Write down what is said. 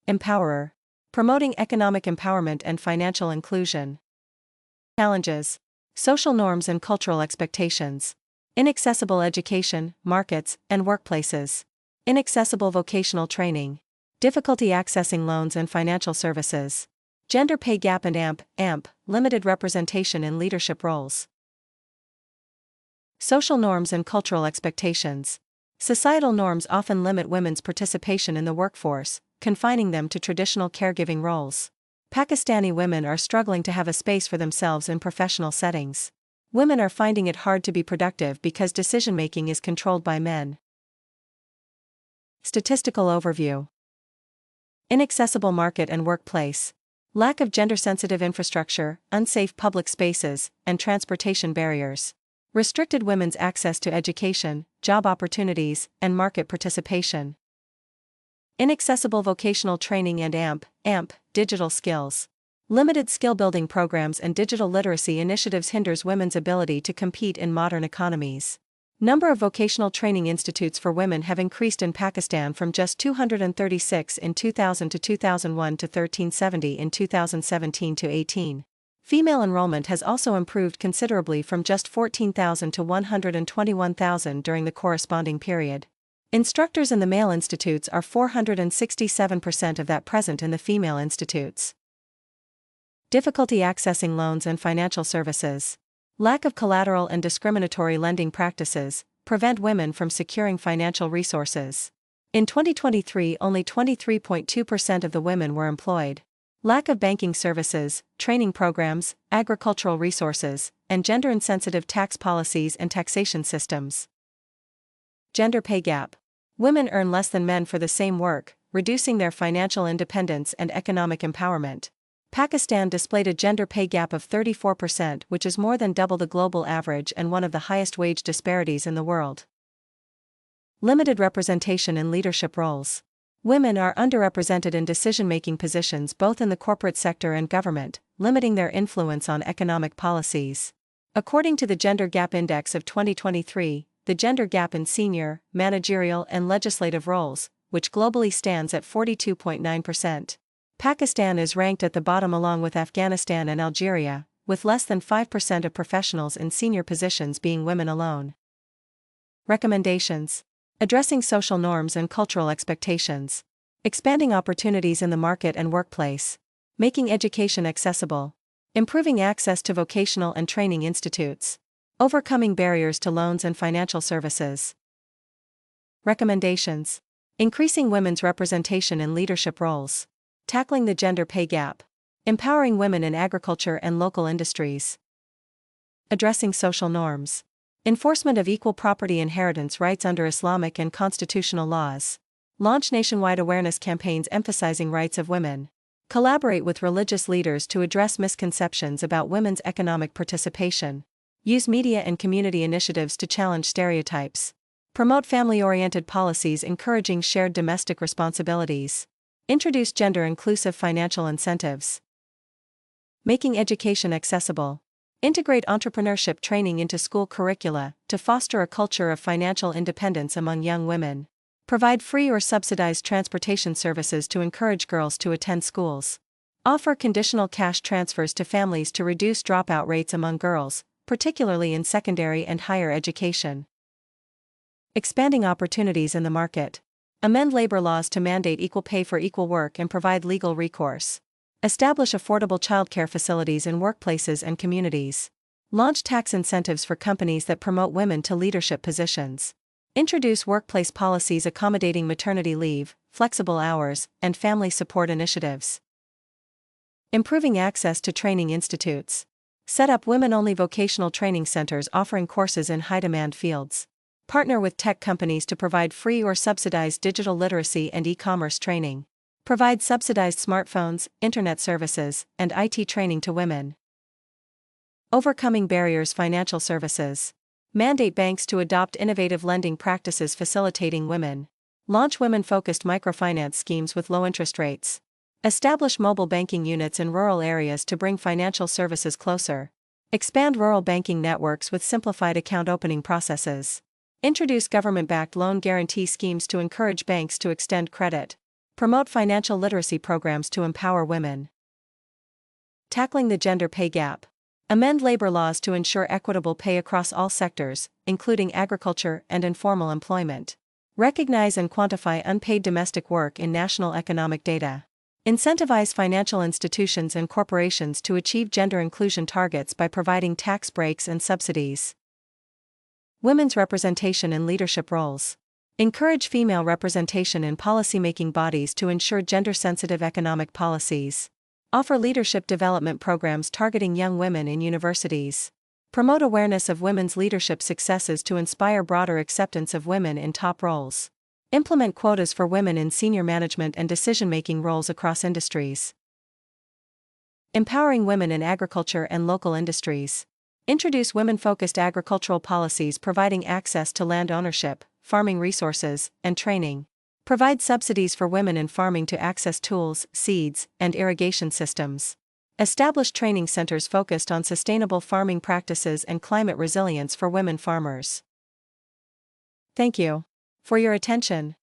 Empowerer. Promoting economic empowerment and financial inclusion. Challenges. Social norms and cultural expectations. Inaccessible education, markets, and workplaces. Inaccessible vocational training. Difficulty accessing loans and financial services. Gender pay gap and AMP, limited representation in leadership roles. Social norms and cultural expectations. Societal norms often limit women's participation in the workforce, confining them to traditional caregiving roles. Pakistani women are struggling to have a space for themselves in professional settings. Women are finding it hard to be productive because decision-making is controlled by men. Statistical overview. Inaccessible market and workplace. Lack of gender-sensitive infrastructure, unsafe public spaces, and transportation barriers. Restricted women's access to education, job opportunities, and market participation. Inaccessible vocational training and AMP, digital skills. Limited skill-building programs and digital literacy initiatives hinders women's ability to compete in modern economies. Number of vocational training institutes for women have increased in Pakistan from just 236 in 2000 to 2001 to 1370 in 2017 to 18. Female enrollment has also improved considerably from just 14,000 to 121,000 during the corresponding period. Instructors in the male institutes are 467% of that present in the female institutes. Difficulty accessing loans and financial services. Lack of collateral and discriminatory lending practices prevent women from securing financial resources. In 2023, only 23.2% of the women were employed. Lack of banking services, training programs, agricultural resources, and gender-insensitive tax policies and taxation systems. Gender pay gap. Women earn less than men for the same work, reducing their financial independence and economic empowerment. Pakistan displayed a gender pay gap of 34%, which is more than double the global average and one of the highest wage disparities in the world. Limited representation in leadership roles. Women are underrepresented in decision-making positions both in the corporate sector and government, limiting their influence on economic policies. According to the Gender Gap Index of 2023, the gender gap in senior, managerial, and legislative roles, which globally stands at 42.9%. Pakistan is ranked at the bottom along with Afghanistan and Algeria, with less than 5% of professionals in senior positions being women alone. Recommendations. Addressing social norms and cultural expectations. Expanding opportunities in the market and workplace. Making education accessible. Improving access to vocational and training institutes. Overcoming barriers to loans and financial services. Recommendations. Increasing women's representation in leadership roles. Tackling the gender pay gap. Empowering women in agriculture and local industries. Addressing social norms. Enforcement of equal property inheritance rights under Islamic and constitutional laws. Launch nationwide awareness campaigns emphasizing rights of women. Collaborate with religious leaders to address misconceptions about women's economic participation. Use media and community initiatives to challenge stereotypes. Promote family-oriented policies encouraging shared domestic responsibilities. Introduce gender-inclusive financial incentives. Making education accessible. Integrate entrepreneurship training into school curricula to foster a culture of financial independence among young women. Provide free or subsidized transportation services to encourage girls to attend schools. Offer conditional cash transfers to families to reduce dropout rates among girls, particularly in secondary and higher education. Expanding opportunities in the market. Amend labor laws to mandate equal pay for equal work and provide legal recourse. Establish affordable childcare facilities in workplaces and communities. Launch tax incentives for companies that promote women to leadership positions. Introduce workplace policies accommodating maternity leave, flexible hours, and family support initiatives. Improving access to training institutes. Set up women-only vocational training centers offering courses in high-demand fields. Partner with tech companies to provide free or subsidized digital literacy and e-commerce training. Provide subsidized smartphones, internet services, and IT training to women. Overcoming barriers financial services. Mandate banks to adopt innovative lending practices facilitating women. Launch women-focused microfinance schemes with low interest rates. Establish mobile banking units in rural areas to bring financial services closer. Expand rural banking networks with simplified account opening processes. Introduce government-backed loan guarantee schemes to encourage banks to extend credit. Promote financial literacy programs to empower women. Tackling the gender pay gap. Amend labor laws to ensure equitable pay across all sectors, including agriculture and informal employment. Recognize and quantify unpaid domestic work in national economic data. Incentivize financial institutions and corporations to achieve gender inclusion targets by providing tax breaks and subsidies. Women's representation in leadership roles. Encourage female representation in policymaking bodies to ensure gender-sensitive economic policies. Offer leadership development programs targeting young women in universities. Promote awareness of women's leadership successes to inspire broader acceptance of women in top roles. Implement quotas for women in senior management and decision-making roles across industries. Empowering women in agriculture and local industries. Introduce women-focused agricultural policies providing access to land ownership, farming resources, and training. Provide subsidies for women in farming to access tools, seeds, and irrigation systems. Establish training centers focused on sustainable farming practices and climate resilience for women farmers. Thank you for your attention.